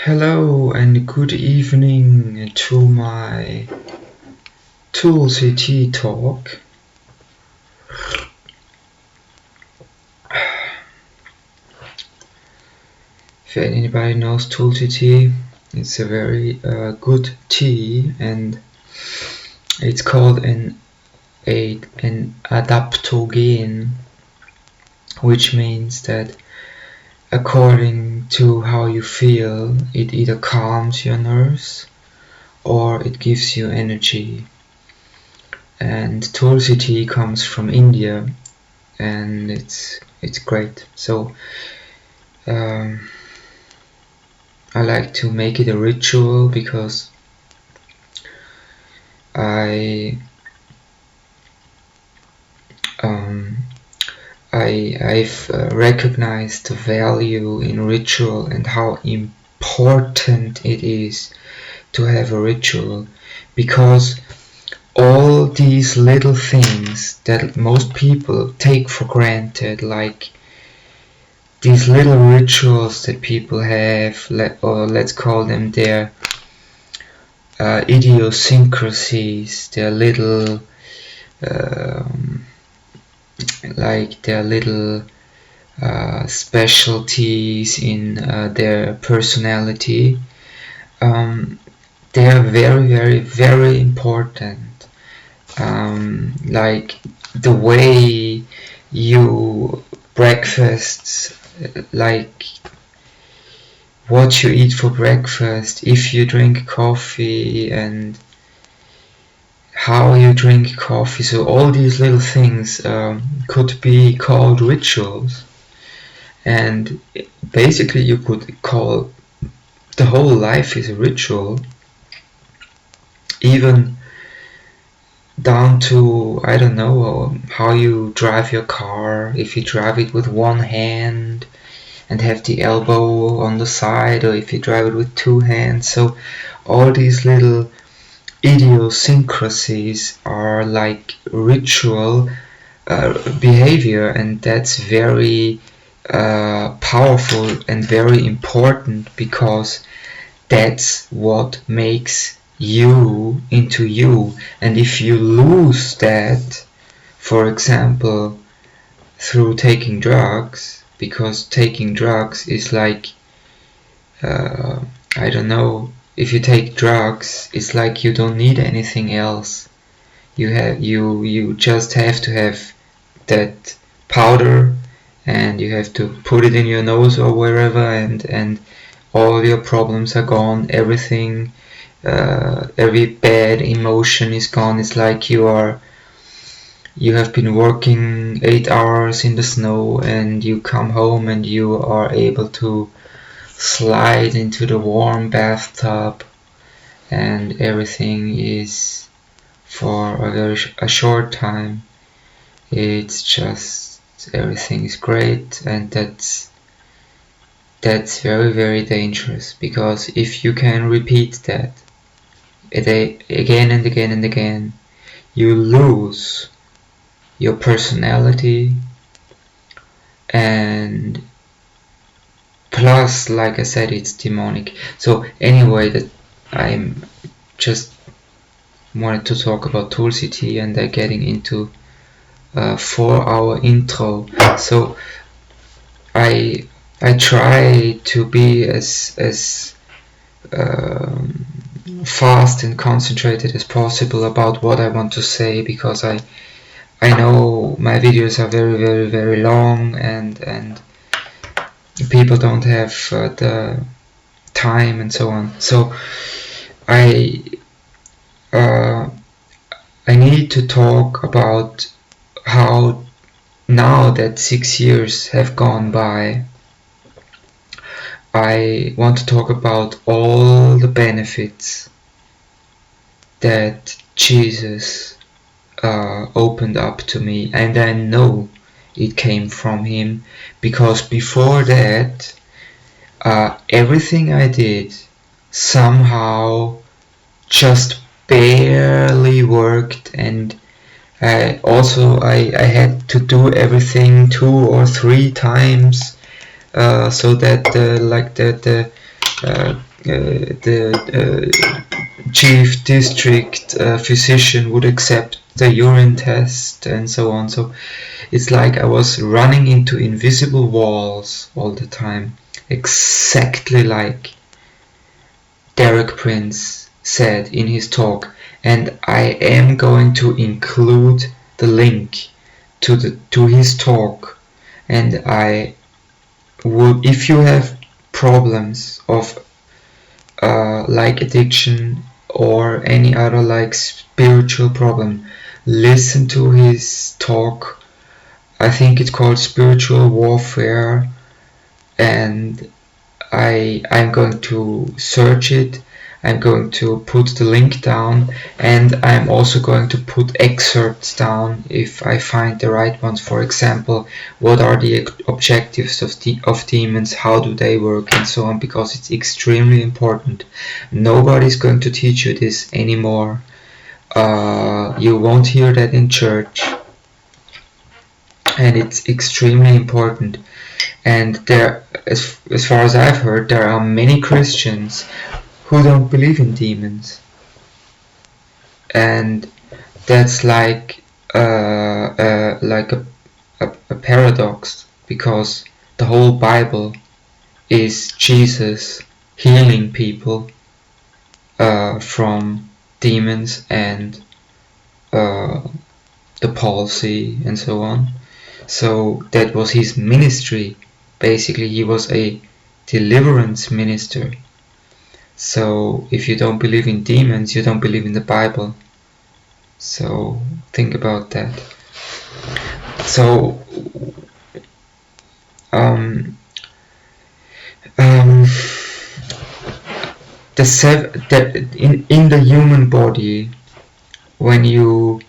Hello and good evening to my Tool CT talk. If anybody knows Tool CT, it's a very good tea, and it's called an adaptogen, which means that according to how you feel, it either calms your nerves or it gives you energy. And Tulsi tea comes from India, and it's great. So I like to make it a ritual because I've recognized the value in ritual and how important it is to have a ritual, because all these little things that most people take for granted, like these little rituals that people have, or let's call them their idiosyncrasies, their little specialties in their personality. They are very, very, very important. Like the way you breakfasts, like what you eat for breakfast, if you drink coffee and how you drink coffee. So all these little things could be called rituals, and basically you could call the whole life is a ritual, even down to, I don't know, how you drive your car, if you drive it with one hand and have the elbow on the side, or if you drive it with two hands. So all these little idiosyncrasies are like ritual behavior, and that's very powerful and very important, because that's what makes you into you. And if you lose that, for example, through taking drugs, because taking drugs is like, I don't know, if you take drugs, it's like you don't need anything else. You just have to have that powder, and you have to put it in your nose or wherever, and all your problems are gone. Everything, every bad emotion is gone. It's like you have been working 8 hours in the snow, and you come home and you are able to slide into the warm bathtub, and everything is for a short time. It's just everything is great, and that's very, very dangerous, because if you can repeat that again and again and again, you lose your personality, and plus, like I said, it's demonic. So anyway, that I'm just wanted to talk about Tulsi tea, and they're getting into 4-hour intro. So I try to be as fast and concentrated as possible about what I want to say, because I know my videos are very, very, very long, and people don't have the time and so on. So I need to talk about how, now that 6 years have gone by, I want to talk about all the benefits that Jesus opened up to me, and I know it came from him, because before that everything I did somehow just barely worked, and I had to do everything 2 or 3 times, so that the the chief district physician would accept the urine test and so on. So it's like I was running into invisible walls all the time, exactly like Derek Prince said in his talk, and I am going to include the link to his talk. And I would, if you have problems of like addiction or any other like spiritual problem, listen to his talk. I think it's called Spiritual Warfare, and I'm going to search it. I'm going to put the link down, and I'm also going to put excerpts down if I find the right ones. For example, what are the objectives of demons, how do they work, and so on, because it's extremely important. Nobody's going to teach you this anymore. You won't hear that in church, and it's extremely important. And there, as far as I've heard, there are many Christians who don't believe in demons, and that's like a paradox, because the whole Bible is Jesus healing people from demons and the palsy and so on. So that was his ministry. Basically, he was a deliverance minister. So if you don't believe in demons, you don't believe in the Bible. So think about that. So in the human body, when you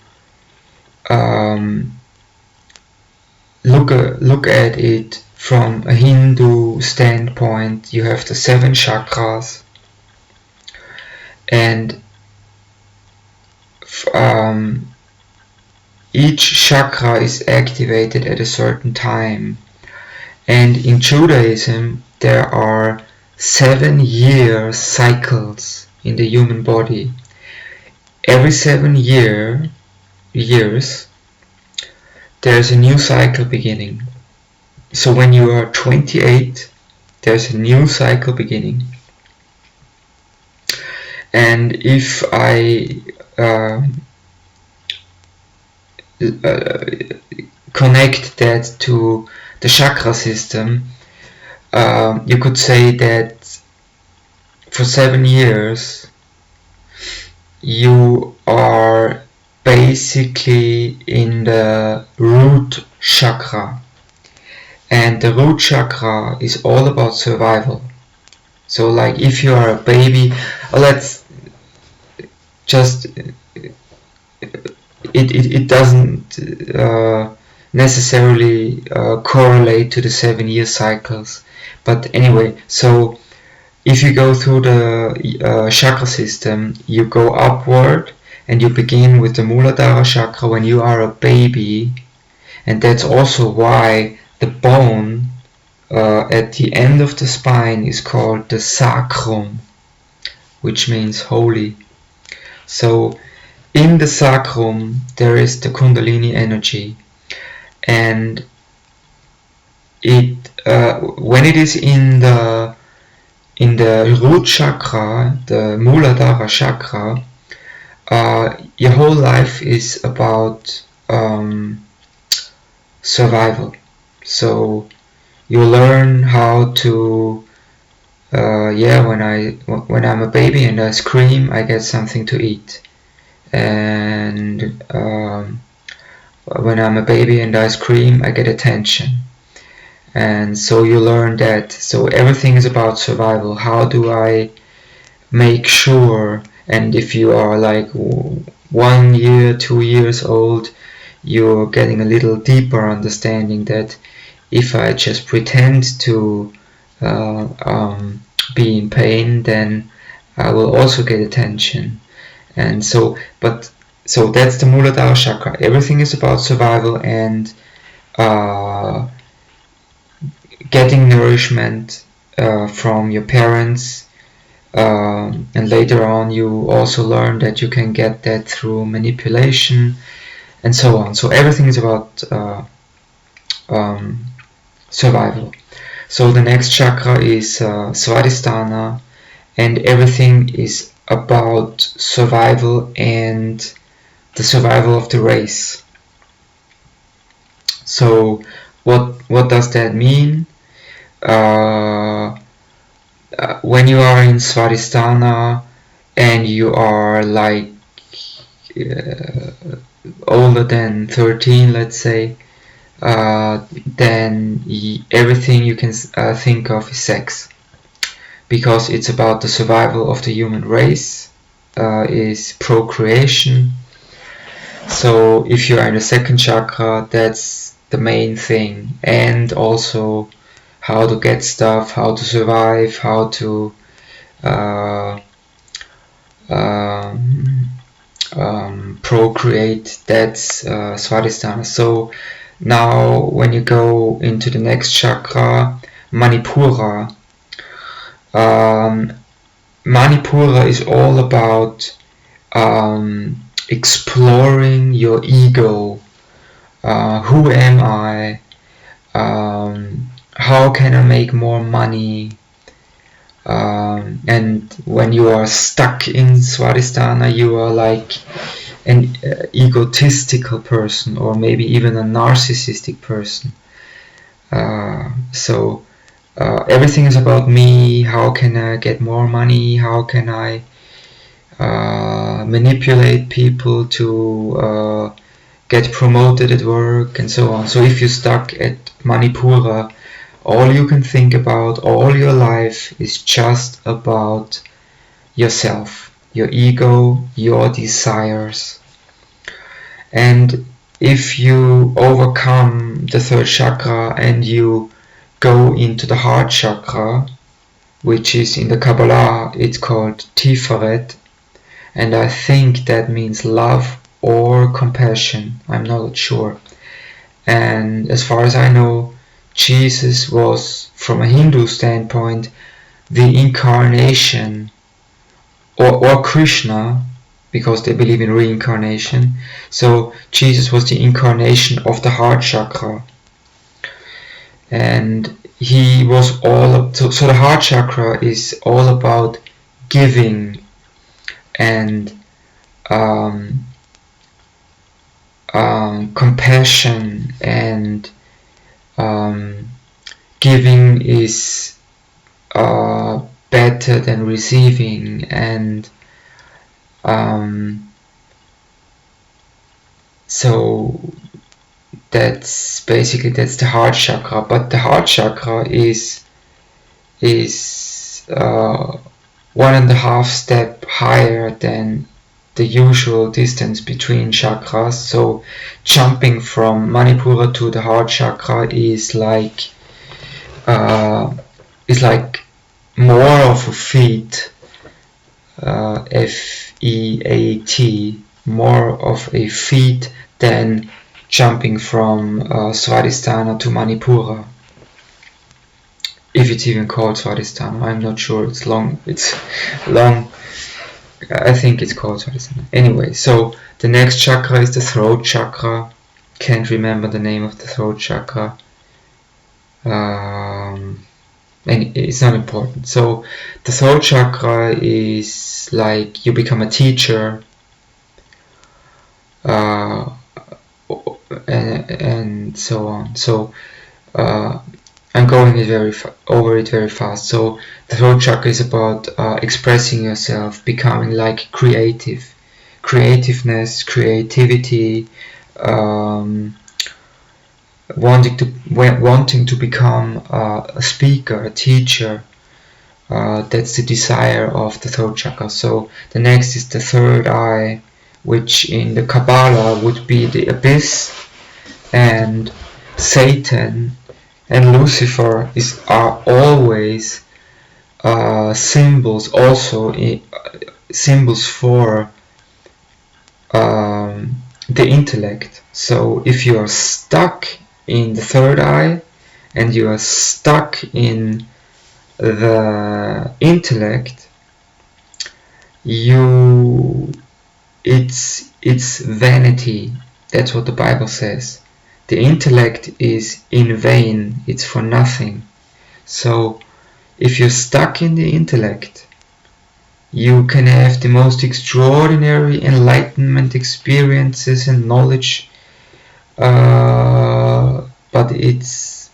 look at it from a Hindu standpoint, you have the 7 chakras, and each chakra is activated at a certain time. And in Judaism, there are 7-year cycles in the human body. Every 7 years, there's a new cycle beginning. So when you are 28, there's a new cycle beginning. And if I connect that to the chakra system, you could say that for 7 years you are basically in the root chakra, and the root chakra is all about survival. So like if you are a baby, let's just, it doesn't necessarily correlate to the 7-year cycles, but anyway, so if you go through the chakra system, you go upward and you begin with the Muladhara chakra when you are a baby, and that's also why the bone at the end of the spine is called the sacrum, which means holy. So in the sacrum there is the Kundalini energy, and it when it is in the root chakra, the Muladhara chakra, your whole life is about survival. So you learn how to when I'm a baby and I scream, I get something to eat, and when I'm a baby and I scream, I get attention. And so you learn that. So everything is about survival. How do I make sure? And if you are like 1 year, 2 years old, you're getting a little deeper understanding that if I just pretend to be in pain, then I will also get attention. And so that's the Muladhara chakra. Everything is about survival and getting nourishment from your parents, and later on you also learn that you can get that through manipulation and so on. So everything is about survival. So the next chakra is Svadhisthana, and everything is about survival and the survival of the race. So what does that mean? When you are in Svadhisthana and you are like older than 13, let's say, then everything you can think of is sex, because it's about the survival of the human race, is procreation. So if you are in the second chakra, that's the main thing, and also how to get stuff, how to survive, how to procreate. That's Svadhisthana. So now when you go into the next chakra, Manipura, Manipura is all about exploring your ego. Who am I? How can I make more money? And when you are stuck in Svadhisthana, you are like an egotistical person, or maybe even a narcissistic person. So everything is about me. How can I get more money? How can I manipulate people to get promoted at work, and so on. So if you're stuck at Manipura, all you can think about all your life is just about yourself, your ego, your desires. And if you overcome the third chakra and you go into the heart chakra, which is in the Kabbalah, it's called Tiferet, and I think that means love or compassion, I'm not sure. And as far as I know, Jesus was, from a Hindu standpoint, the incarnation, or Krishna, because they believe in reincarnation. So Jesus was the incarnation of the heart chakra, and he was all so the heart chakra is all about giving and compassion, and giving is better than receiving, and so that's basically the heart chakra. But the heart chakra is 1.5 steps higher than the usual distance between chakras. So jumping from Manipura to the heart chakra is like more of a feat, F-E-A-T, more of a feat than jumping from Svadhisthana to Manipura. If it's even called Svadhisthana, I'm not sure. It's long. I think it's called Svadhisthana. Anyway, so the next chakra is the throat chakra. Can't remember the name of the throat chakra. And it's not important. So the throat chakra is like you become a teacher, and so on. So I'm going over it very fast. So the throat chakra is about expressing yourself, becoming like creativeness, creativity, wanting to become a speaker, a teacher. That's the desire of the throat chakra. So the next is the third eye, which in the Kabbalah would be the abyss, and Satan and Lucifer are always symbols, also symbols for the intellect. So if you are stuck in the third eye and you are stuck in the intellect, it's vanity. That's what the Bible says. The intellect is in vain, it's for nothing. So if you're stuck in the intellect, you can have the most extraordinary enlightenment experiences and knowledge, but it's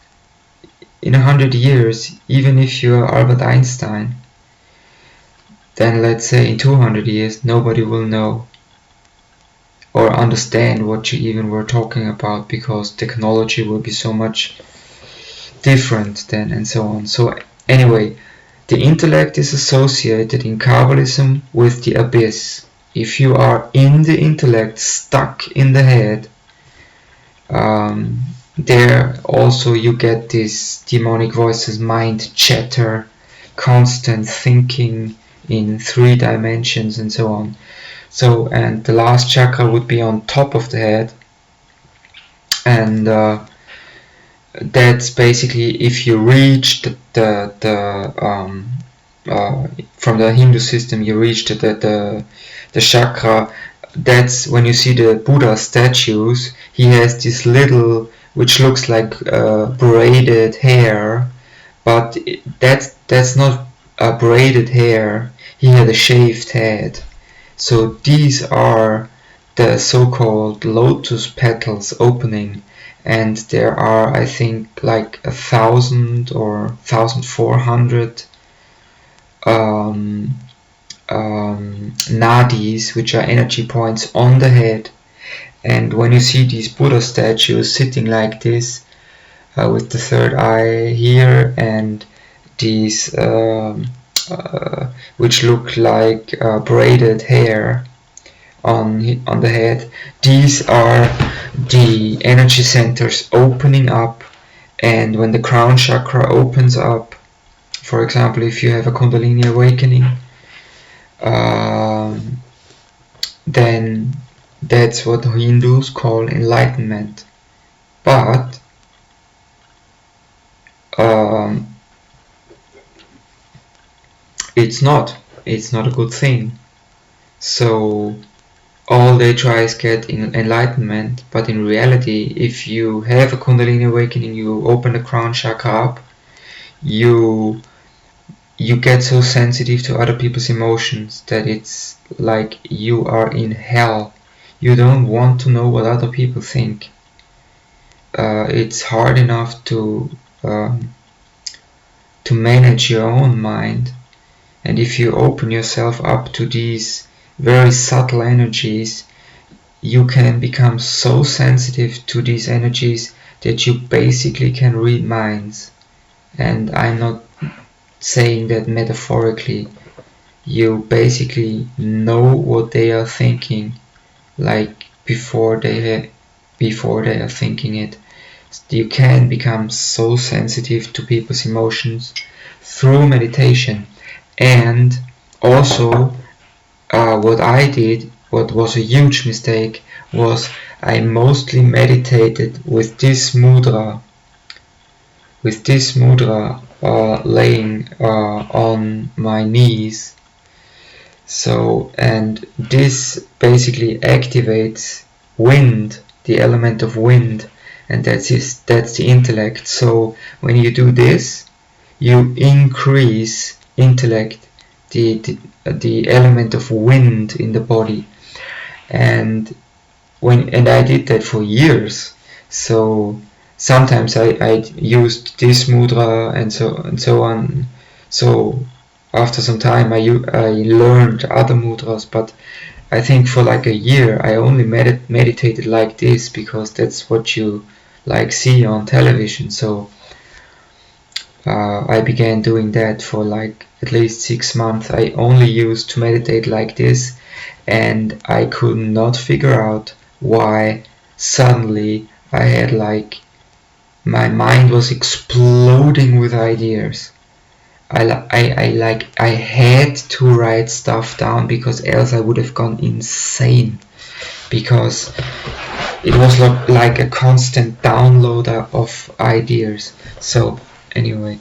in 100 years, even if you're Albert Einstein, then let's say in 200 years nobody will know or understand what you even were talking about, because technology will be so much different then, and so on. So anyway, the intellect is associated in Kabbalism with the abyss. If you are in the intellect, stuck in the head, there also you get these demonic voices, mind chatter, constant thinking in 3 dimensions and so on. So, and the last chakra would be on top of the head, and that's basically if you reach from the Hindu system, you reach the chakra. That's when you see the Buddha statues. He has this little, which looks like braided hair, but that's not a braided hair. He had a shaved head. So these are the so-called lotus petals opening, and there are, I think, like 1,000 or 1,400 nadis, which are energy points on the head. And when you see these Buddha statues sitting like this, with the third eye here, and these which look like braided hair on the head, these are the energy centers opening up. And when the crown chakra opens up, for example, if you have a Kundalini awakening, then that's what Hindus call enlightenment. But it's not a good thing. So all they try is get enlightenment, but in reality, if you have a Kundalini awakening, you open the crown chakra up, you get so sensitive to other people's emotions that it's like you are in hell. You don't want to know what other people think. It's hard enough to manage your own mind, and if you open yourself up to these very subtle energies, you can become so sensitive to these energies that you basically can read minds. And I'm not saying that metaphorically. You basically know what they are thinking, like before they are thinking it. You can become so sensitive to people's emotions through meditation. And also, what I did, what was a huge mistake, was I mostly meditated with this mudra, laying on my knees. So, and this basically activates wind, the element of wind, and that's the intellect. So when you do this, you increase intellect, the element of wind in the body. And I did that for years. So sometimes I used this mudra and so on. So after some time I learned other mudras, but I think for like a year I only meditated like this, because that's what you like see on television. So I began doing that for like at least 6 months. I only used to meditate like this, and I could not figure out why suddenly I had like, my mind was exploding with ideas. I had to write stuff down, because else I would have gone insane, because it was like a constant download of ideas. So anyway,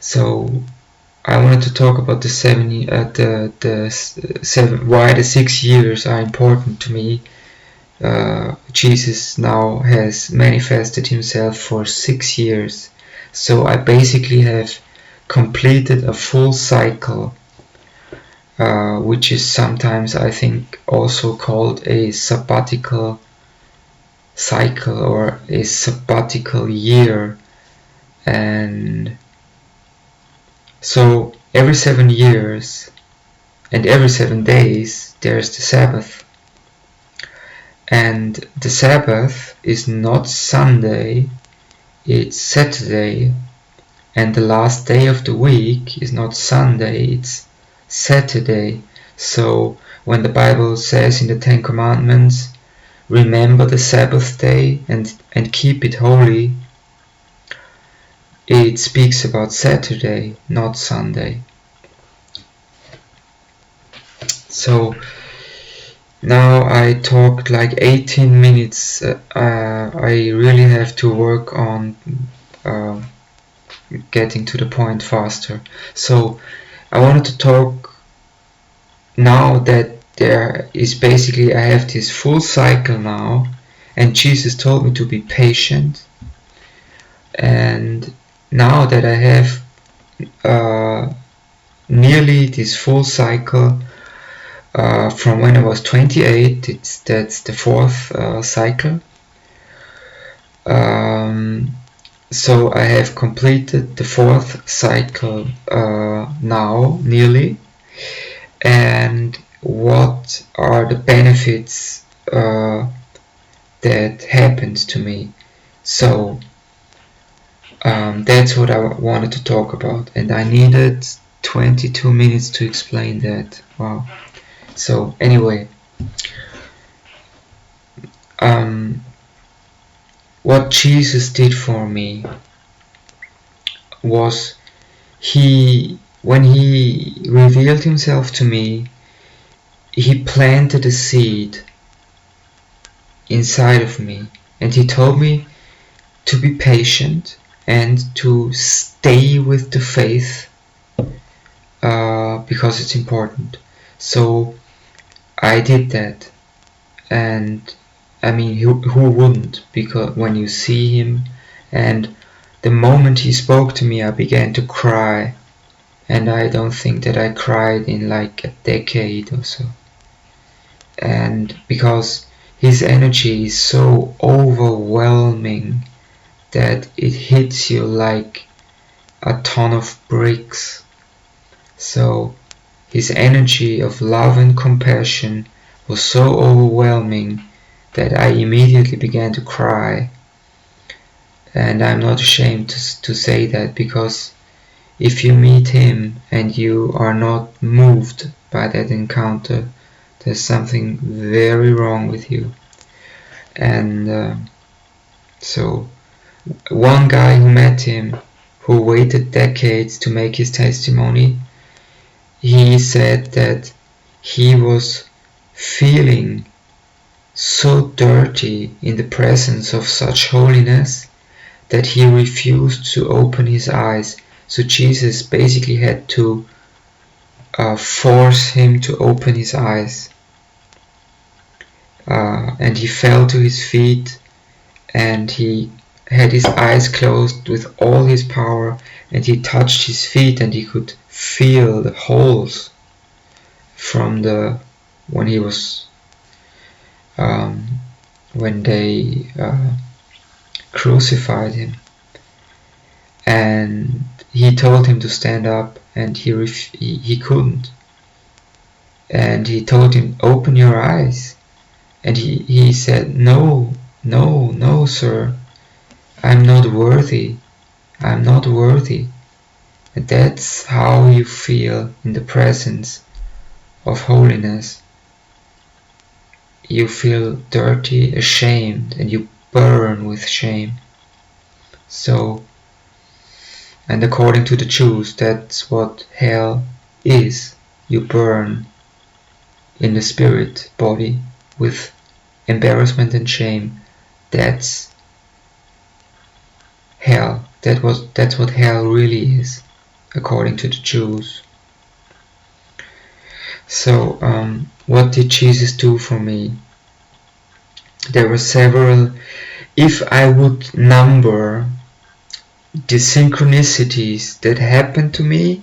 So I wanted to talk about the 7 why the 6 years are important to me. Jesus now has manifested himself for 6 years, so I basically have completed a full cycle, which is sometimes, I think, also called a sabbatical cycle or a sabbatical year. And so every 7 years and every 7 days there's the Sabbath. And the Sabbath is not Sunday, it's Saturday. And the last day of the week is not Sunday, it's Saturday. So when the Bible says in the Ten Commandments, remember the Sabbath day and keep it holy, it speaks about Saturday, not Sunday. So now I talked like 18 minutes. I really have to work on getting to the point faster. So I wanted to talk now that there is basically, I have this full cycle now, and Jesus told me to be patient. And now that I have nearly this full cycle, from when I was 28, that's the fourth cycle. So I have completed the fourth cycle now, nearly. And what are the benefits that happened to me? So that's what I wanted to talk about, and I needed 22 minutes to explain that. Wow. So anyway, what Jesus did for me was when he revealed himself to me, he planted a seed inside of me, and he told me to be patient and to stay with the faith, because it's important. So I did that, and I mean, who wouldn't? Because when you see him, and the moment he spoke to me, I began to cry, and I don't think that I cried in like a decade or so. And because his energy is so overwhelming that it hits you like a ton of bricks. So his energy of love and compassion was so overwhelming that I immediately began to cry. And I'm not ashamed to say that, because if you meet him and you are not moved by that encounter, there's something very wrong with you. And so one guy who met him, who waited decades to make his testimony, he said that he was feeling so dirty in the presence of such holiness that he refused to open his eyes. So Jesus basically had to force him to open his eyes. And he fell to his feet, and he had his eyes closed with all his power, and he touched his feet, and he could feel the holes from when he was when they crucified him. And he told him to stand up, and he couldn't. And he told him, open your eyes. And he said, no, sir, I'm not worthy. I'm not worthy. And that's how you feel in the presence of holiness. You feel dirty, ashamed, and you burn with shame. So, and according to the Jews, that's what hell is. You burn in the spirit body with embarrassment and shame. That's hell. That's what hell really is. according to the Jews. So what did Jesus do for me? There were several. If I would number the synchronicities that happened to me,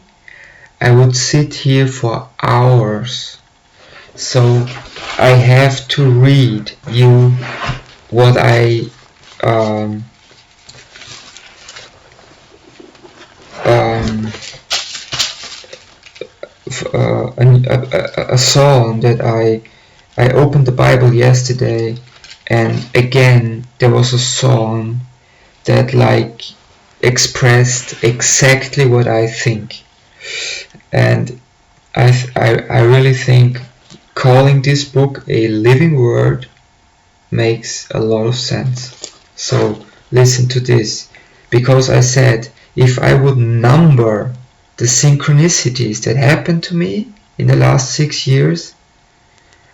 I would sit here for hours. So I have to read you what I a psalm that I opened the Bible yesterday, and again there was a psalm that like expressed exactly what I think, and I really think calling this book a living word makes a lot of sense. So listen to this, because I said if I would number the synchronicities that happened to me in the last 6 years,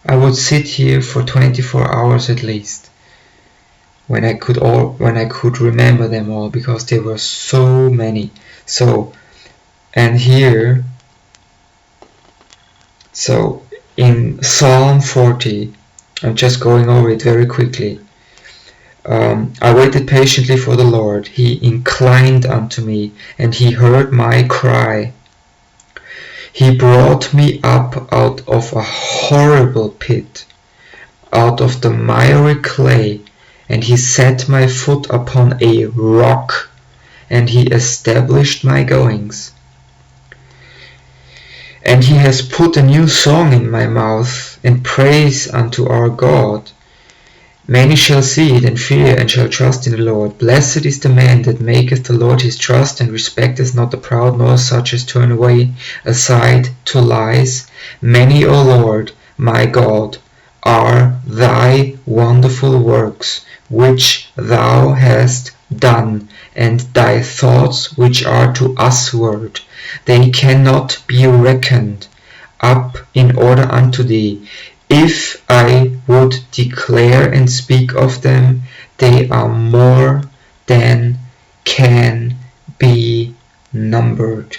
I would sit here for 24 hours at least, when I could remember them all, because there were so many. So, and here, so in Psalm 40, I'm just going over it very quickly. I waited patiently for the Lord. He inclined unto me, and he heard my cry. He brought me up out of a horrible pit, out of the miry clay, and he set my foot upon a rock, and he established my goings. And he has put a new song in my mouth, and praise unto our God. Many shall see it and fear, and shall trust in the Lord. Blessed is the man that maketh the Lord his trust, and respecteth not the proud, nor such as turn away aside to lies. Many, O Lord, my God, are thy wonderful works, which thou hast done, and thy thoughts which are to usward. They cannot be reckoned up in order unto thee. If I would declare and speak of them, they are more than can be numbered.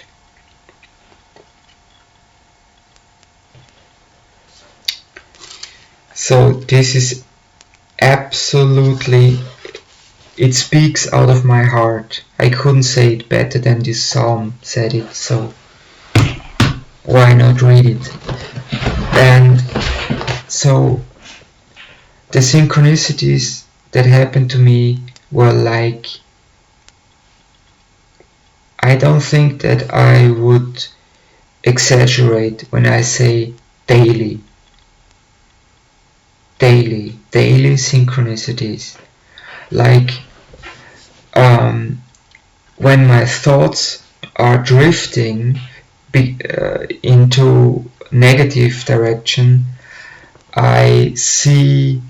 So this is absolutely, it speaks out of my heart. I couldn't say it better than this psalm said it, so why not read it? And so the synchronicities that happened to me were like, I don't think that I would exaggerate when I say daily synchronicities. Like when my thoughts are drifting into negative direction, I see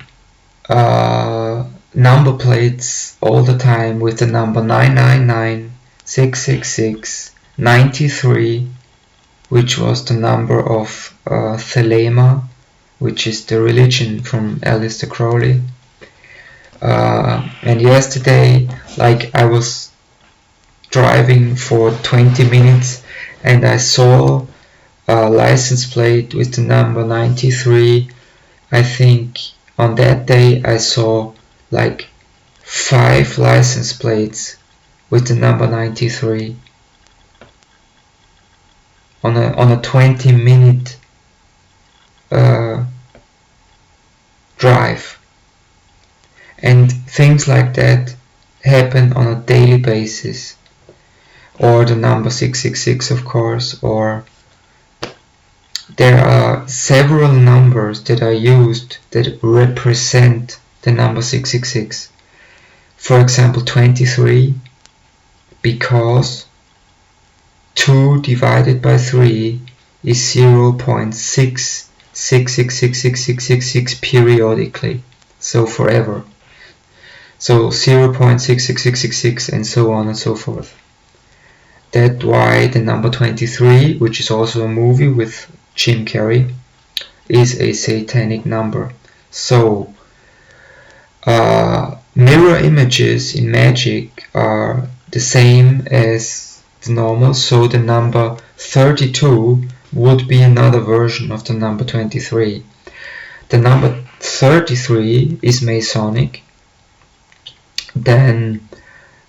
number plates all the time with the number 999, 666, 93, which was the number of Thelema, which is the religion from Aleister Crowley. And yesterday, like, I was driving for 20 minutes and I saw a license plate with the number 93. I think on that day I saw like 5 license plates with the number 93 on a 20-minute drive. And things like that happen on a daily basis. Or the number 666, of course, or there are several numbers that are used that represent the number 666. For example, 23, because 2 divided by 3 is 0.6666666 periodically, so forever. So 0.66666 and so on and so forth. That's why the number 23, which is also a movie with Jim Carrey, is a satanic number. So mirror images in magic are the same as the normal, so the number 32 would be another version of the number 23. The number 33 is Masonic. Then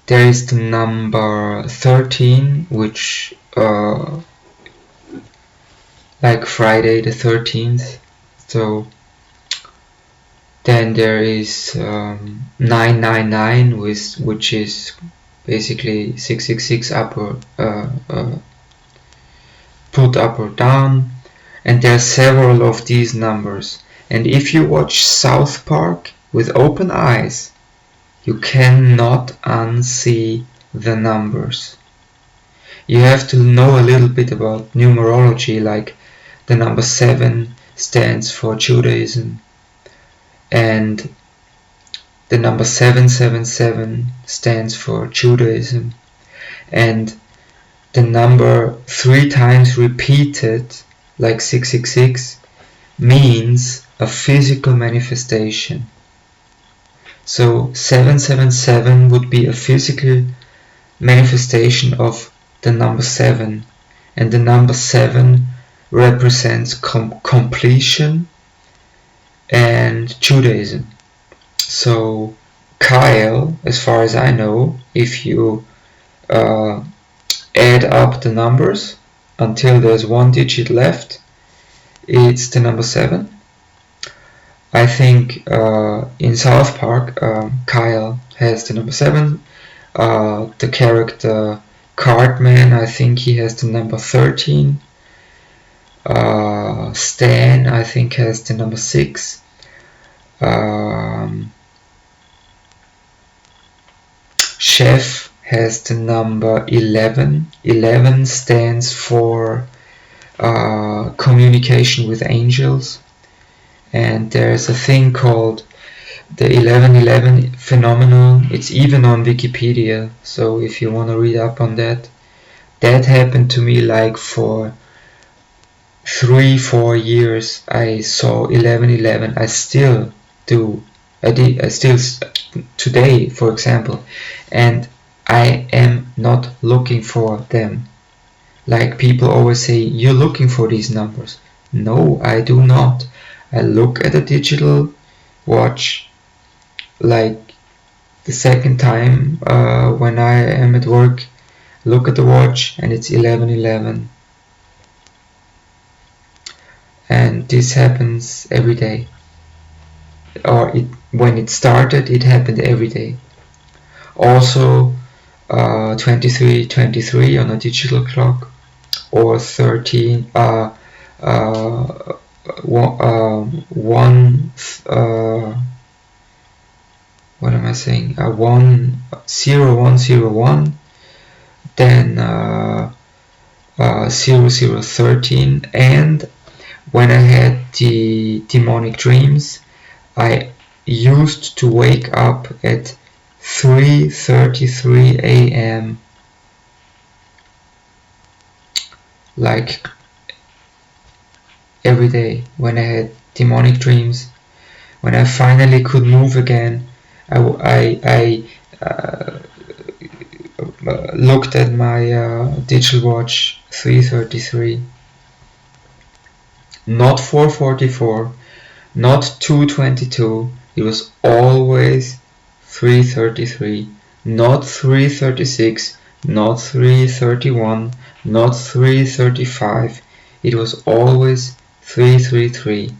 there is the number 13, which like Friday the 13th. So then there is 999, which is basically 666 up or put up or down, and there are several of these numbers. And if you watch South Park with open eyes, you cannot unsee the numbers. You have to know a little bit about numerology, like the number 7 stands for Judaism, and the number 777 stands for Judaism, and the number 3 times repeated, like 666, means a physical manifestation. So 777 would be a physical manifestation of the number 7, and the number 7 represents completion and Judaism. So Kyle, as far as I know, if you add up the numbers until there's 1 digit left, it's the number 7. I think in South Park, Kyle has the number 7. The character Cartman, I think he has the number 13. Stan, I think, has the number 6. Chef has the number 11. 11 stands for communication with angels. And there's a thing called the 1111 phenomenon. It's even on Wikipedia, so if you want to read up on that. That happened to me like for 3-4 years. I saw 1111. I still do. I still today, for example, and I am not looking for them. Like people always say, you're looking for these numbers. No, I do not. I look at a digital watch like the second time when I am at work, look at the watch and it's 11:11, and this happens every day, or when it started, it happened every day. Also 23:23 on a digital clock, or 13 what am I saying? 10101, then 0013, and when I had the demonic dreams, I used to wake up at 3:33 a.m. like every day when I had demonic dreams. When I finally could move again, I looked at my digital watch, 3:33, not 4:44, not 2:22. It was always 3:33, not 3:36, not 3:31, not 3:35. It was always 3:33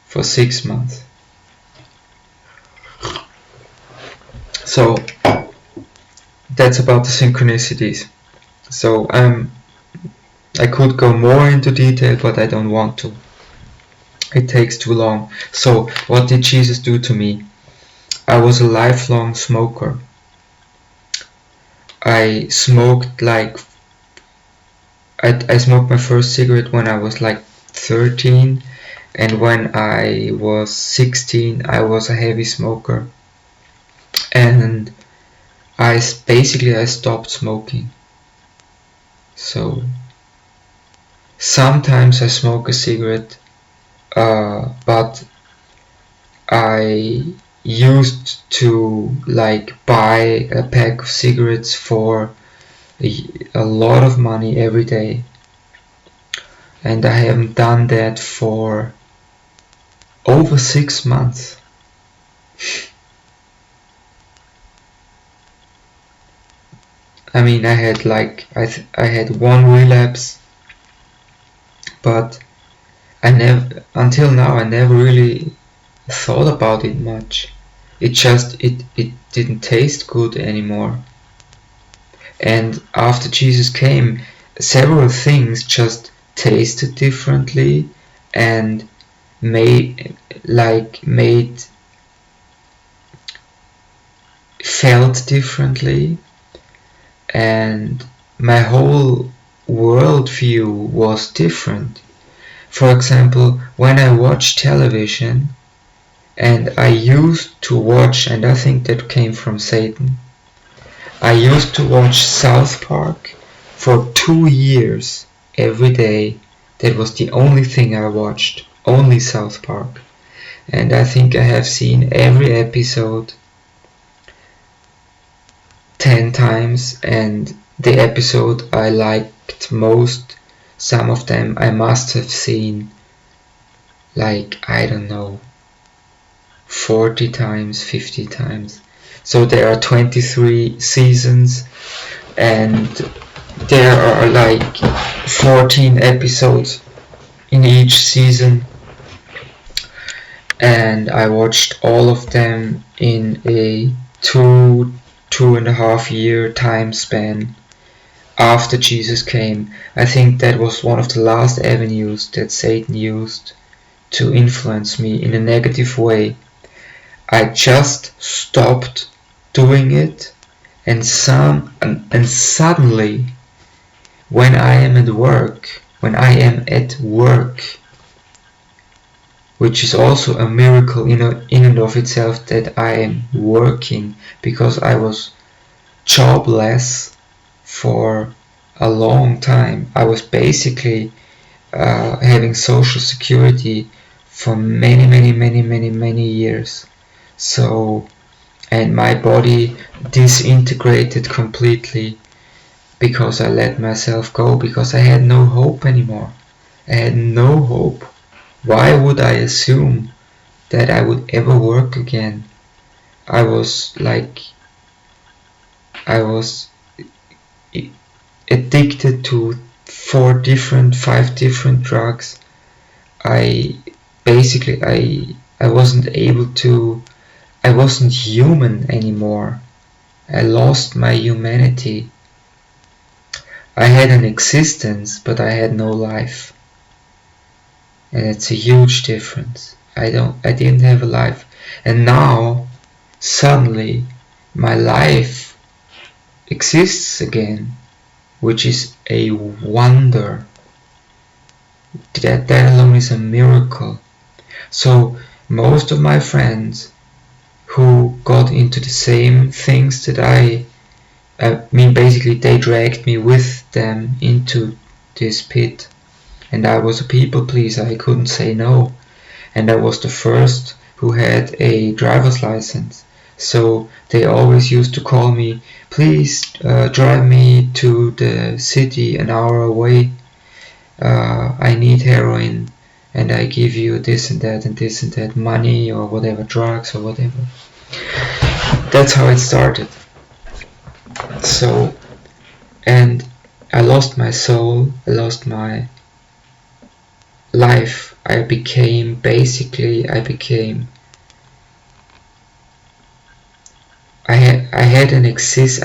for 6 months. So that's about the synchronicities. So I could go more into detail, but I don't want to. It takes too long. So what did Jesus do to me? I was a lifelong smoker. I smoked I smoked my first cigarette when I was like 13, and when I was 16 I was a heavy smoker, and I stopped smoking. So sometimes I smoke a cigarette, but I used to buy a pack of cigarettes for a lot of money every day, and I haven't done that for over 6 months. I mean, I had I had one relapse, but until now I never really thought about it much. It didn't taste good anymore. And after Jesus came, several things just tasted differently and felt differently, and my whole worldview was different. For example, when I watch television, and I used to watch, and I think that came from Satan, I used to watch South Park for 2 years every day. That was the only thing I watched, only South Park. And I think I have seen every episode 10 times, and the episode I liked most, some of them I must have seen I don't know, 40 times, 50 times. So there are 23 seasons, and there are 14 episodes in each season, and I watched all of them in a 2.5 year time span after Jesus came. I think that was one of the last avenues that Satan used to influence me in a negative way. I just stopped doing it, and suddenly, when I am at work, which is also a miracle in and of itself that I am working, because I was jobless for a long time. I was basically having social security for many years. So, and my body disintegrated completely because I let myself go, because I had no hope anymore. I had no hope. Why would I assume that I would ever work again? I was addicted to 5 different drugs. I wasn't human anymore. I lost my humanity. I had an existence, but I had no life. And it's a huge difference. I didn't have a life. And now, suddenly, my life exists again, which is a wonder. That alone is a miracle. So most of my friends who got into the same things that basically they dragged me with them into this pit, and I was a people pleaser. I couldn't say no, and I was the first who had a driver's license, so they always used to call me, please drive me to the city an hour away, I need heroin, and I give you this and that money or whatever, drugs or whatever. That's how it started. So, and I lost my soul, I lost my life. I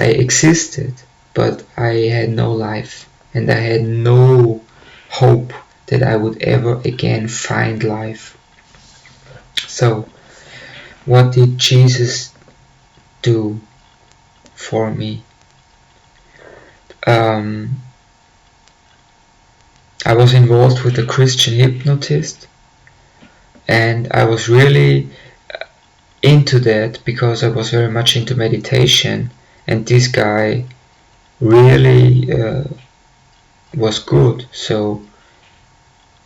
existed, but I had no life, and I had no hope that I would ever again find life. So, what did Jesus do for me? I was involved with a Christian hypnotist, and I was really into that because I was very much into meditation, and this guy really was good. So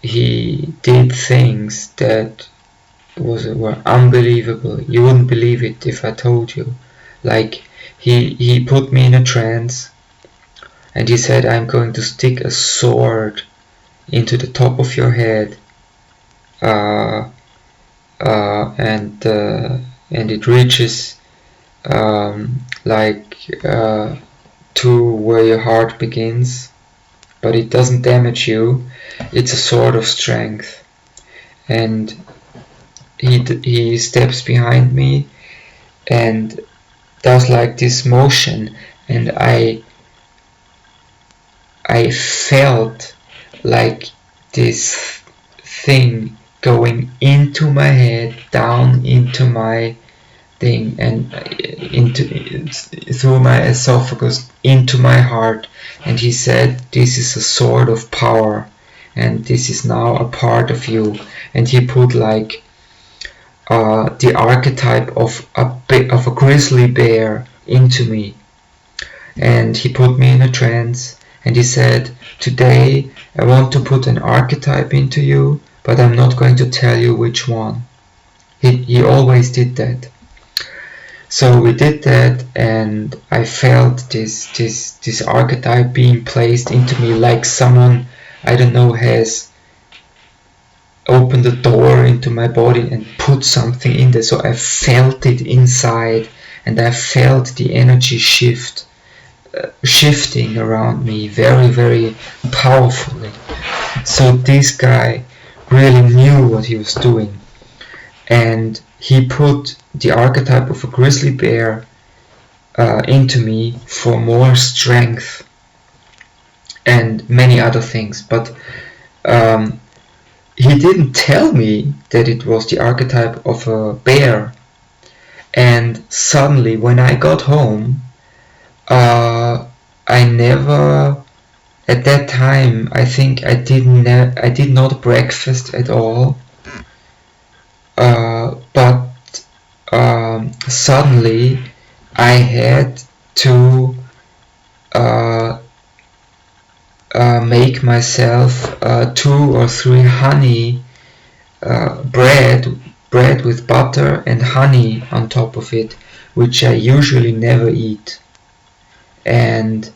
he did things that were unbelievable. You wouldn't believe it if I told you. Like he put me in a trance, and he said, I'm going to stick a sword into the top of your head, and it reaches to where your heart begins, but it doesn't damage you. It's a sword of strength. And he steps behind me and does like this motion, and I felt like this thing going into my head, down into my thing, and through my esophagus into my heart. And he said, this is a sword of power, and this is now a part of you. And he put like the archetype of a grizzly bear into me, and he put me in a trance, and he said, today I want to put an archetype into you, but I'm not going to tell you which one. He always did that. So we did that, and I felt this archetype being placed into me, like someone, I don't know, has opened the door into my body and put something in there. So I felt it inside, and I felt the energy shifting around me very, very powerfully. So this guy really knew what he was doing, and he put the archetype of a grizzly bear into me for more strength and many other things. But he didn't tell me that it was the archetype of a bear. And suddenly, when I got home, I never, at that time, I think I did not breakfast at all. But suddenly I had to make myself 2 or 3 honey bread with butter and honey on top of it, which I usually never eat. And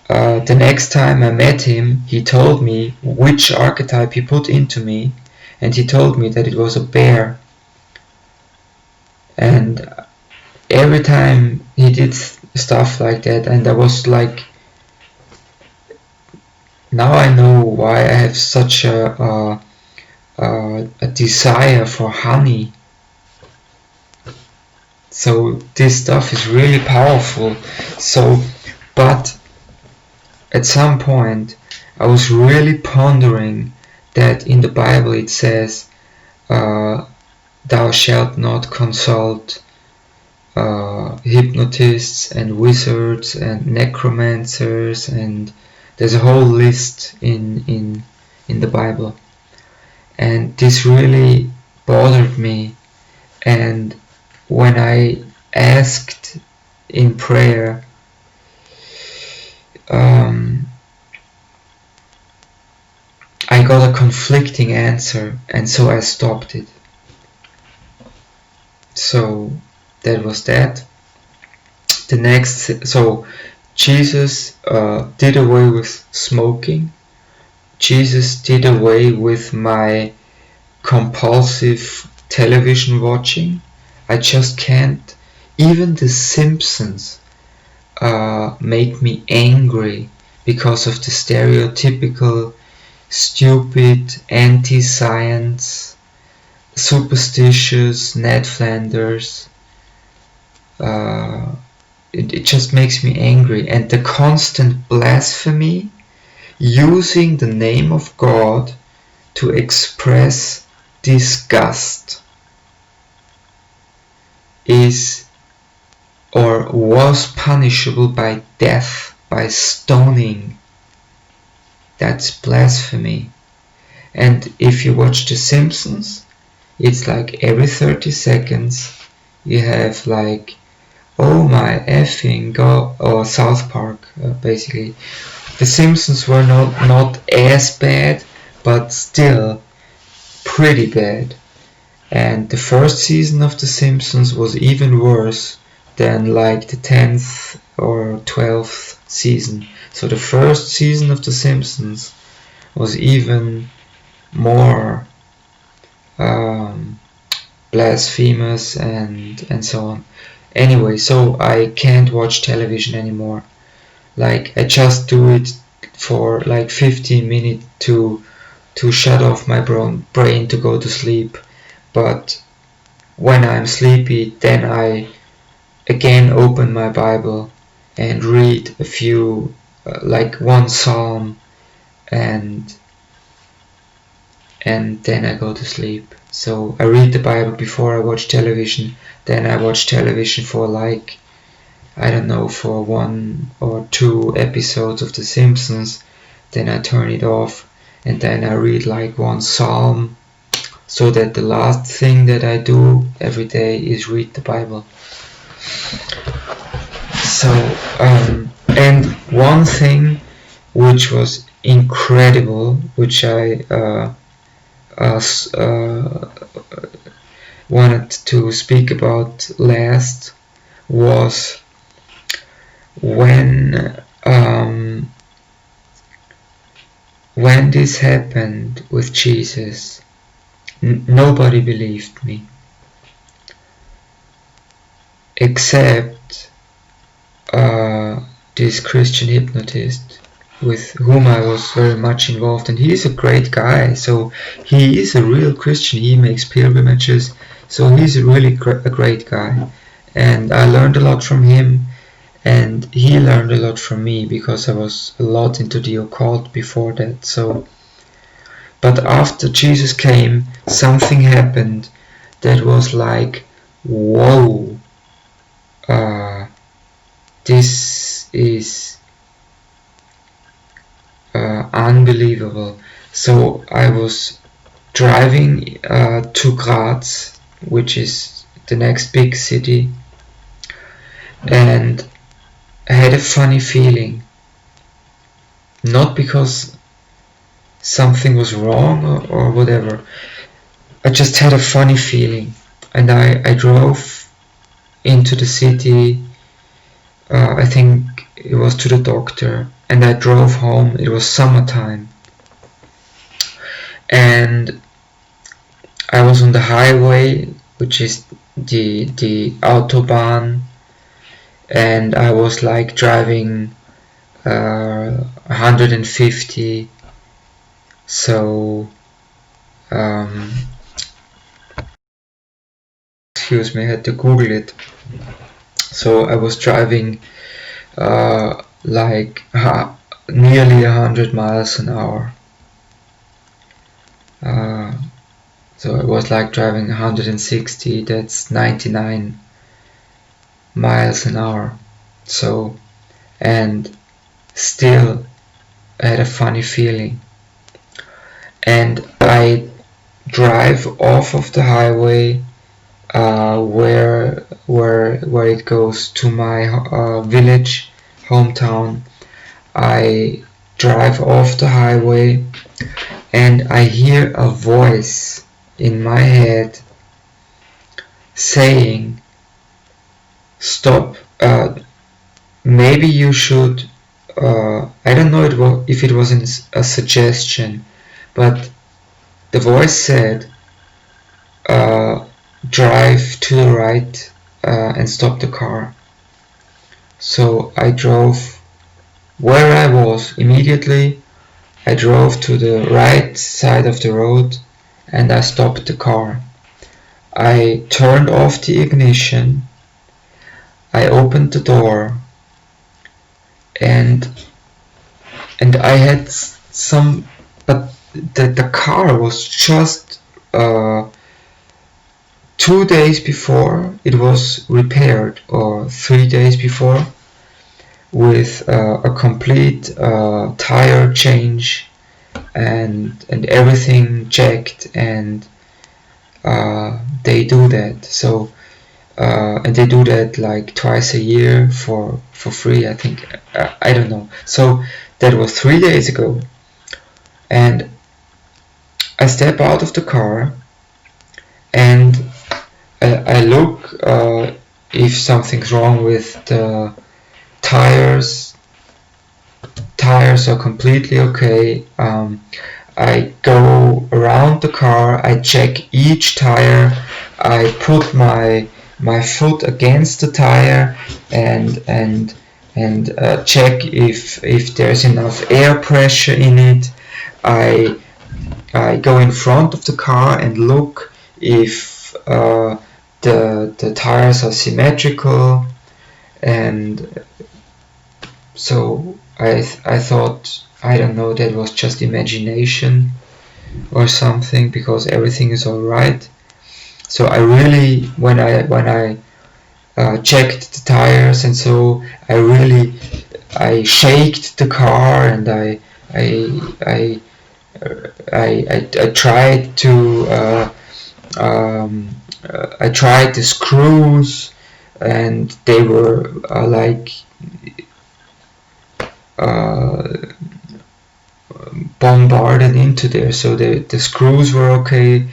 the next time I met him, he told me which archetype he put into me, and he told me that it was a bear. And every time he did stuff like that, and I was like, now I know why I have such a desire for honey. So this stuff is really powerful. So, but at some point I was really pondering that in the Bible it says, thou shalt not consult hypnotists and wizards and necromancers, and there's a whole list in the Bible. And this really bothered me, and when I asked in prayer, I got a conflicting answer, and so I stopped it. So that was that. The next, so Jesus did away with smoking. Jesus did away with my compulsive television watching. I just can't. Even The Simpsons make me angry because of the stereotypical, stupid, anti-science, superstitious Ned Flanders. It just makes me angry, and the constant blasphemy, using the name of God to express disgust, is or was punishable by death, by stoning. That's blasphemy. And if you watch The Simpsons, it's like every 30 seconds you have like, oh my effing god, or South Park, basically. The Simpsons were not as bad, but still pretty bad. And the first season of The Simpsons was even worse than like the 10th or 12th season. So the first season of The Simpsons was even more blasphemous and so on. Anyway, so I can't watch television anymore. Like, I just do it for like 15 minutes to shut off my brain to go to sleep. But when I'm sleepy, then I again open my Bible and read a few, like one psalm, and then I go to sleep. So I read the Bible before I watch television, then I watch television for like, I don't know, for 1 or 2 episodes of The Simpsons, then I turn it off, and then I read like one psalm, so that the last thing that I do every day is read the Bible. So, and one thing which was incredible, which I wanted to speak about last, was when this happened with Jesus. Nobody believed me, except this Christian hypnotist with whom I was very much involved, and he's a great guy. So he is a real Christian. He makes pilgrimages, so he's a really a great guy, and I learned a lot from him, and he learned a lot from me, because I was a lot into the occult before that. So, but after Jesus came, something happened that was like, whoa, this is unbelievable. So I was driving to Graz, which is the next big city, and I had a funny feeling. Not because something was wrong or whatever. I just had a funny feeling, and I drove into the city. I think it was to the doctor, and I drove home. It was summertime, and I was on the highway, which is the autobahn, and I was like driving 150. So excuse me, I had to Google it. So I was driving like nearly 100 miles an hour. So I was like driving 160, that's 99 miles an hour. So, and still I had a funny feeling. And I drive off of the highway where it goes to my village, hometown. I drive off the highway, and I hear a voice in my head saying, stop, maybe you should, I don't know if it was a suggestion, but the voice said, drive to the right and stop the car. So I drove where I was immediately. I drove to the right side of the road, and I stopped the car. I turned off the ignition. I opened the door, and I had some, but the car was just 2 days before it was repaired, or 3 days before, with a complete tire change and everything checked, and they do that. So and they do that like twice a year for free, I think. I don't know. So that was 3 days ago, and I step out of the car, and I look if something's wrong with the tires, tires are completely okay. I go around the car, I check each tire, I put my foot against the tire and check if there's enough air pressure in it. I go in front of the car and look if the tires are symmetrical, and so I thought, I don't know, that was just imagination or something, because everything is all right. So I really, when I checked the tires, and so I shaked the car, and I I tried to I tried the screws, and they were uh, bombarded into there, so the screws were okay,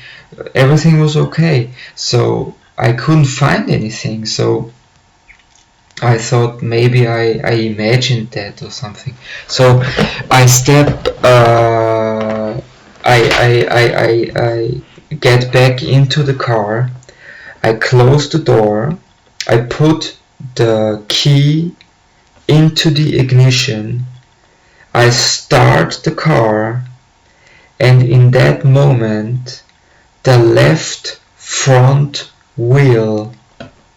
everything was okay, so I couldn't find anything. So I thought maybe I imagined that or something. So I step I get back into the car, I close the door, I put the key into the ignition, I start the car, and in that moment the left front wheel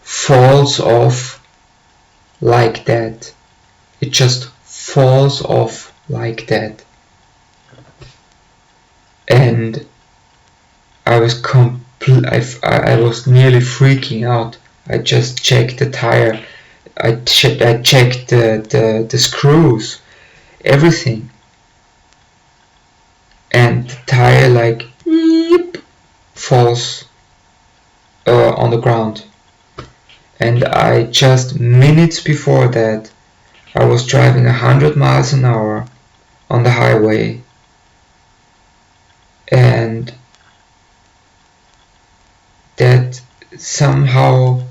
falls off like that. It just falls off like that. And I was I was nearly freaking out. I just checked the tire, I checked the screws, everything, and the tire like falls on the ground. And I just minutes before that, I was driving 100 miles an hour on the highway, and that somehow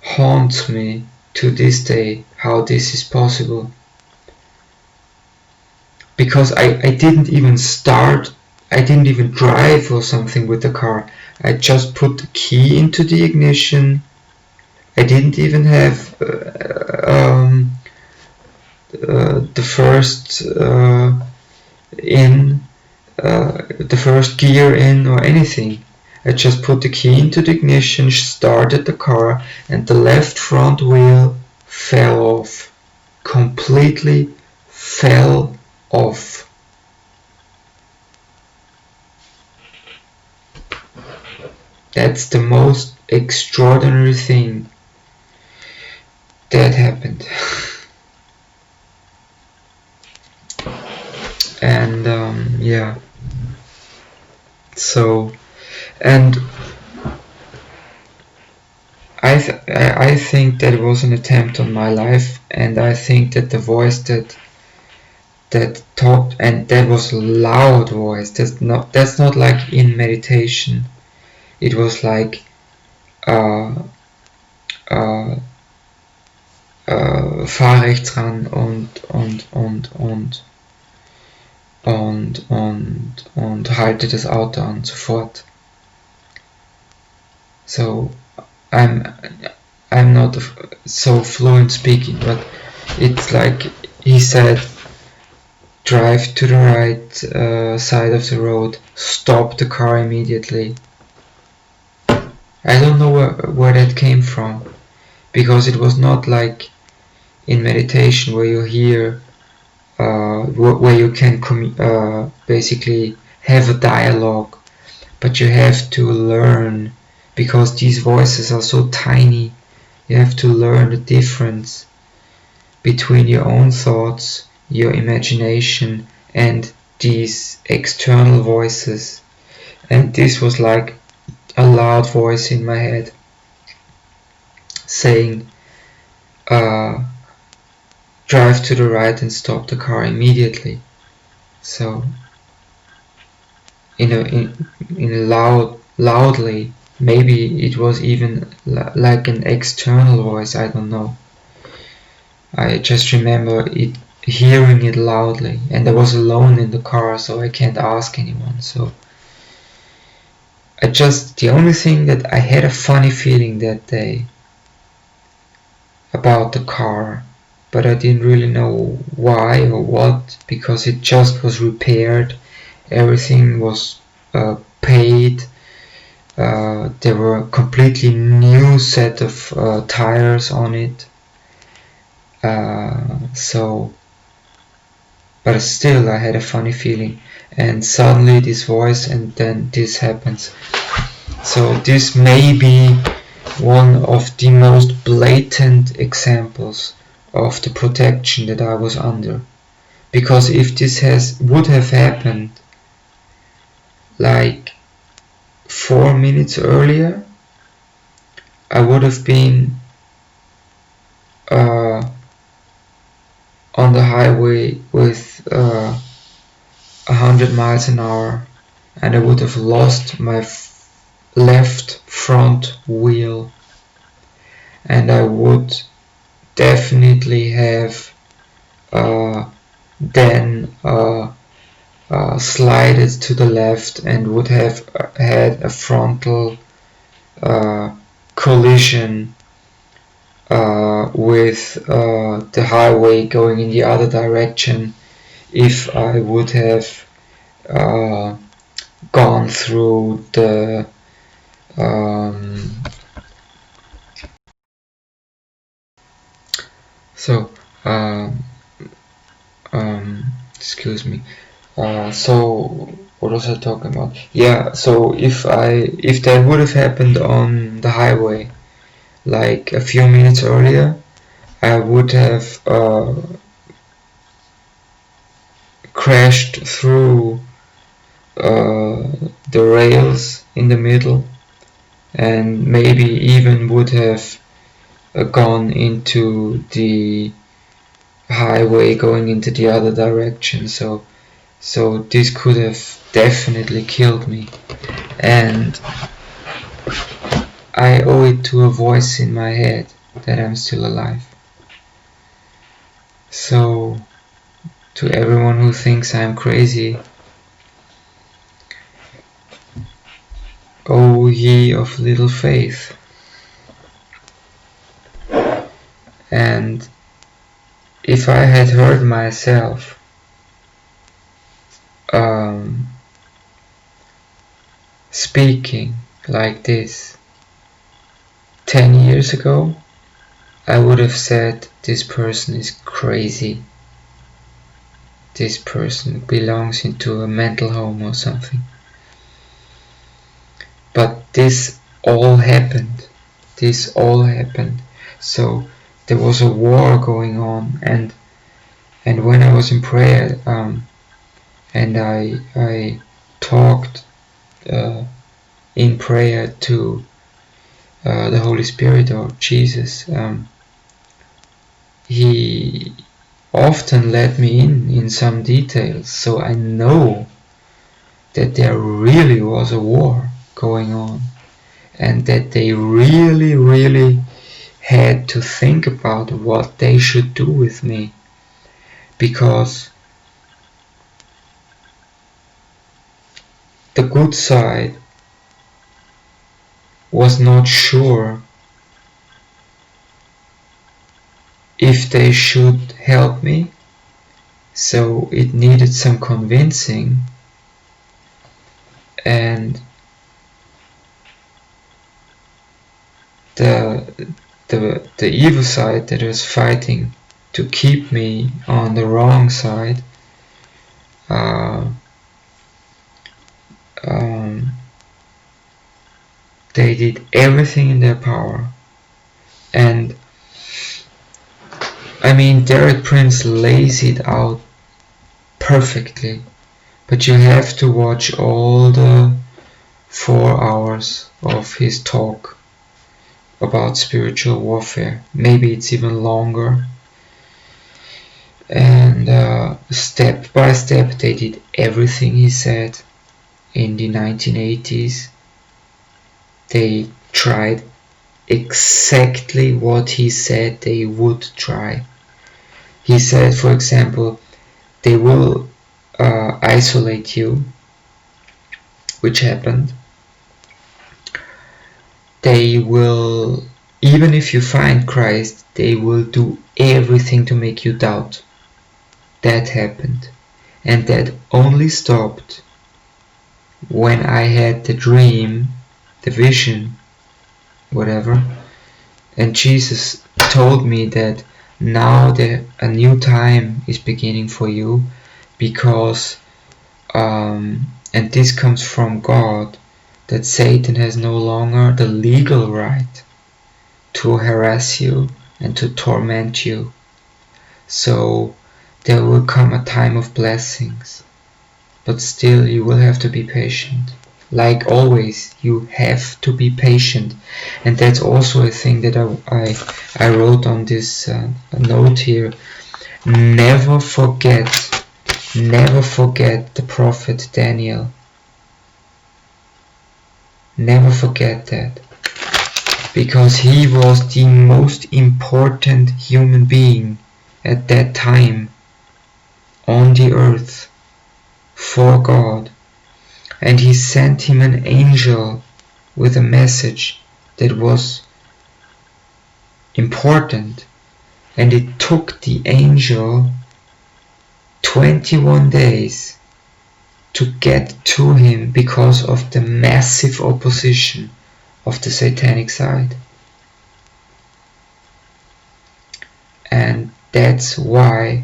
haunts me to this day, how this is possible. Because I didn't even start, I didn't even drive or something with the car. I just put the key into the ignition. I didn't even have the first gear in or anything. I just put the key into the ignition, started the car, and the left front wheel fell off. Completely fell off. That's the most extraordinary thing that happened. And yeah, so, and I think that was an attempt on my life, and I think that the voice that talked, and that was a loud voice, that's not like in meditation. It was like fahr rechts ran und halte das Auto an, sofort. So I'm not so fluent speaking, but it's like he said, drive to the right side of the road, stop the car immediately. I don't know where that came from, because it was not like in meditation where you hear, where you can basically have a dialogue, but you have to learn, because these voices are so tiny. You have to learn the difference between your own thoughts, your imagination, and these external voices. And this was like a loud voice in my head saying, drive to the right and stop the car immediately. So in a loudly, maybe it was even like an external voice, I don't know. I just remember it hearing it loudly, and I was alone in the car, so I can't ask anyone. So the only thing that I had a funny feeling that day about the car, but I didn't really know why or what, because it just was repaired, everything was paid, there were a completely new set of tires on it, but still I had a funny feeling, and suddenly this voice, and then this happens. So this may be one of the most blatant examples of the protection that I was under. Because if this would have happened like 4 minutes earlier, I would have been on the highway with 100 miles an hour, and I would have lost my left front wheel, and I would definitely have then slided to the left and would have had a frontal collision with the highway going in the other direction if I would have gone through the excuse me. So what was I talking about? Yeah, so if that would have happened on the highway like a few minutes earlier, I would have crashed through the rails in the middle, and maybe even would have gone into the highway going into the other direction. So this could have definitely killed me, and I owe it to a voice in my head that I'm still alive. So to everyone who thinks I'm crazy, O ye of little faith. And if I had heard myself speaking like this 10 years ago, I would have said this person is crazy. This person belongs into a mental home or something. But this all happened. So there was a war going on, and when I was in prayer, and I talked in prayer to the Holy Spirit or Jesus, he often let me in some details, so I know that there really was a war going on, and that they really had to think about what they should do with me, because the good side was not sure if they should help me, so it needed some convincing, and the evil side that was fighting to keep me on the wrong side they did everything in their power. And I mean, Derek Prince lays it out perfectly, but you have to watch all the 4 hours of his talk about spiritual warfare. Maybe it's even longer. And step by step they did everything he said. In the 1980s, they tried exactly what he said they would try. He said, for example, they will isolate you, which happened. They will, even if you find Christ, they will do everything to make you doubt. That happened. And that only stopped when I had the dream, the vision, whatever, and Jesus told me that now a new time is beginning for you, because and this comes from God, that Satan has no longer the legal right to harass you and to torment you. So there will come a time of blessings, but still you will have to be patient. Like always, you have to be patient, and that's also a thing that I wrote on this note here. Never forget the prophet Daniel. Never forget that, because he was the most important human being at that time on the earth for God. And he sent him an angel with a message that was important, and it took the angel 21 days to get to him because of the massive opposition of the satanic side. And that's why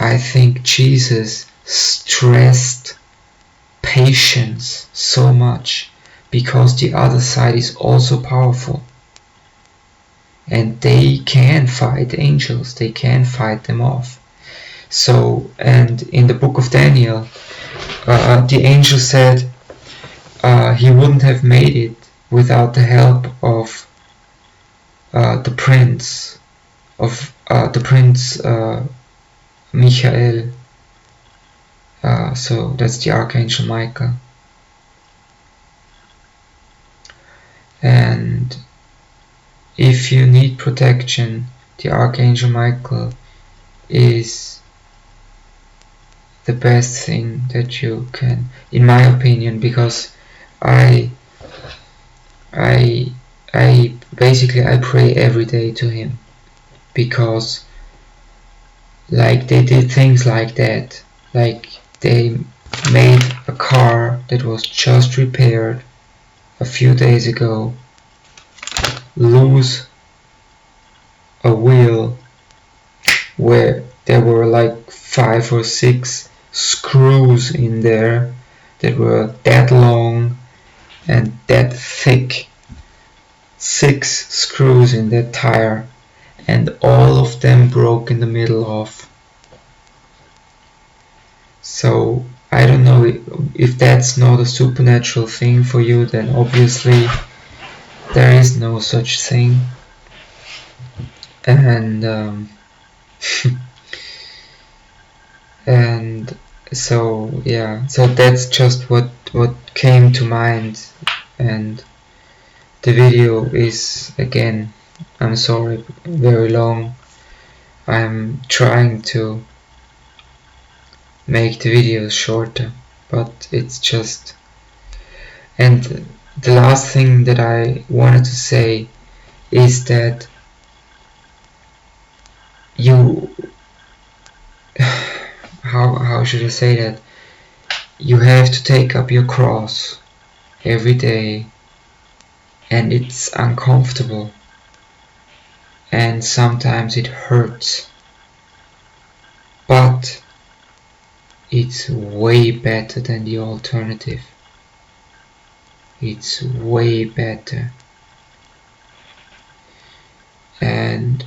I think Jesus stressed patience so much, because the other side is also powerful, and they can fight angels, they can fight them off. So, and in the book of Daniel, the angel said he wouldn't have made it without the help of the prince Michael. So that's the Archangel Michael. And if you need protection, the Archangel Michael is the best thing that you can, in my opinion, because I basically I pray every day to him, because like they did things like that, like they made a car that was just repaired a few days ago lose a wheel where there were like 5 or 6 screws in there that were that long and that thick. 6 screws in that tire, and all of them broke in the middle off. So I don't know if that's not a supernatural thing for you, then obviously there is no such thing. And and so yeah, so that's just what came to mind. And the video is, again, I'm sorry, very long. I'm trying to make the videos shorter, but it's just, and the last thing that I wanted to say is that you how should I say that, you have to take up your cross every day, and it's uncomfortable and sometimes it hurts, but it's way better than the alternative. It's way better. And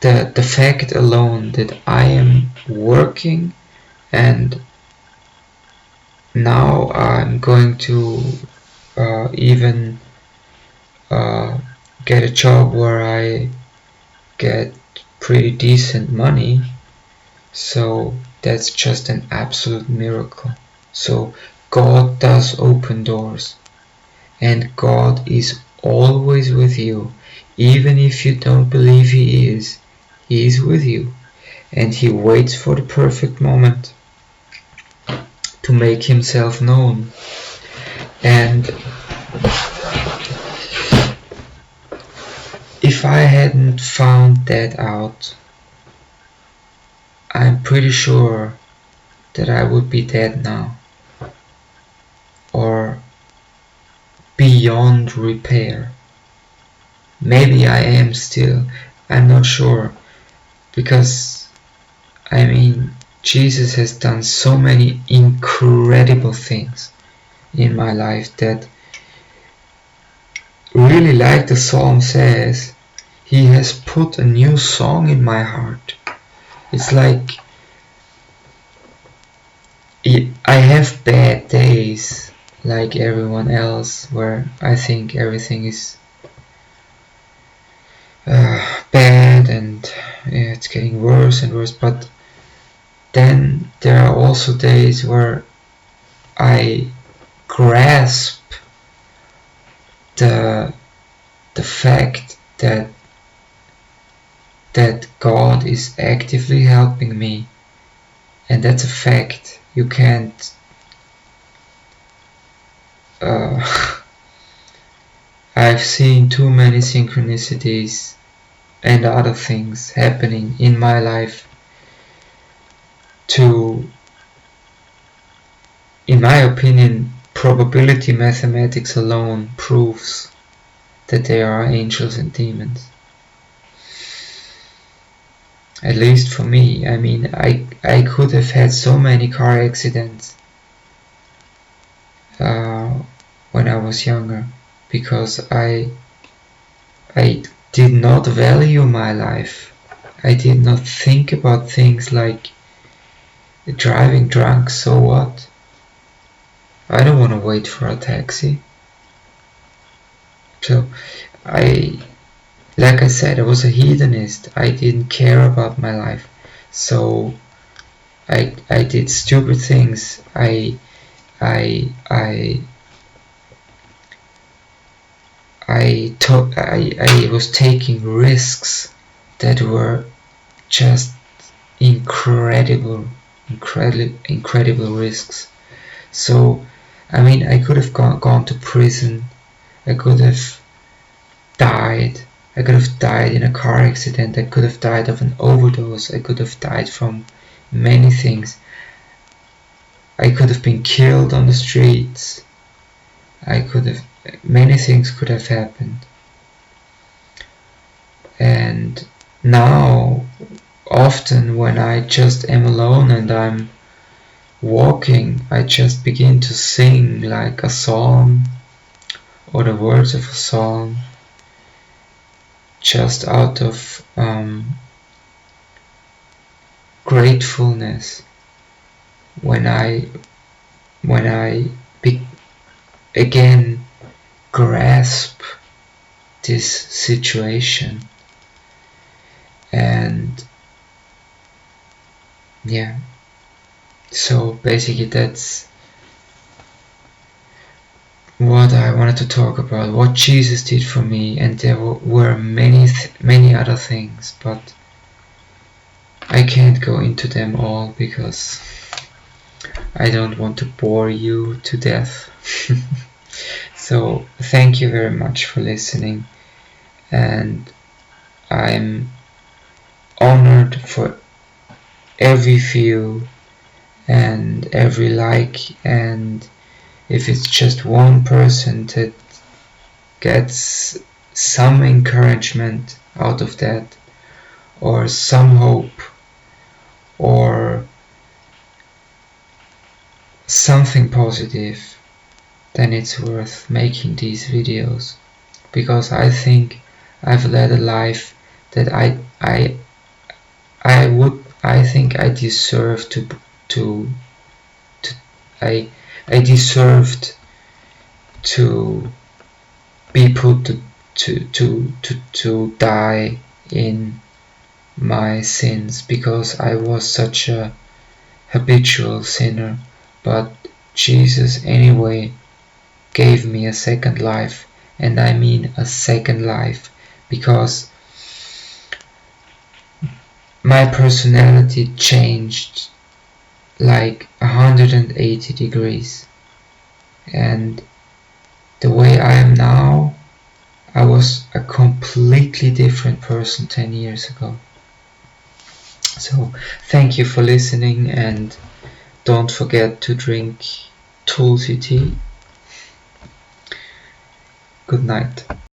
the fact alone that I am working, and now I'm going to even get a job where I get pretty decent money, so that's just an absolute miracle. So God does open doors, and God is always with you, Even if you don't believe He is with you, and He waits for the perfect moment to make Himself known. And if I hadn't found that out, I'm pretty sure that I would be dead now, or beyond repair. Maybe I am still, I'm not sure, because I mean, Jesus has done so many incredible things in my life that, really, like the psalm says, He has put a new song in my heart. It's like I have bad days like everyone else, where I think everything is bad and it's getting worse and worse, but then there are also days where I grasp the fact that God is actively helping me, and that's a fact. You can't I've seen too many synchronicities and other things happening in my life to, in my opinion, probability mathematics alone proves that there are angels and demons. At least for me. I mean, I could have had so many car accidents when I was younger, because I did not value my life. I did not think about things like driving drunk, so what? I don't want to wait for a taxi. So like I said, I was a hedonist. I didn't care about my life. So I did stupid things. I was taking risks that were just incredible risks. So I mean, I could have gone to prison. I could have died. I could have died in a car accident. I could have died of an overdose. I could have died from many things. I could have been killed on the streets. Many things could have happened. And now, often when I just am alone and I'm walking, I just begin to sing like a song or the words of a song, just out of gratefulness when I again grasp this situation. And yeah, so basically that's what I wanted to talk about, what Jesus did for me. And there were many other things, but I can't go into them all because I don't want to bore you to death. So thank you very much for listening, and I'm honored for every view and every like, and if it's just one person that gets some encouragement out of that, or some hope, or something positive, then it's worth making these videos, because I think I've led a life that I think I deserve I deserved to be put to die in my sins, because I was such a habitual sinner. But Jesus anyway gave me a second life, and I mean a second life because my personality changed like 180 degrees, and the way I am now, I was a completely different person 10 years ago. So thank you for listening, and don't forget to drink tulsi tea. Good night.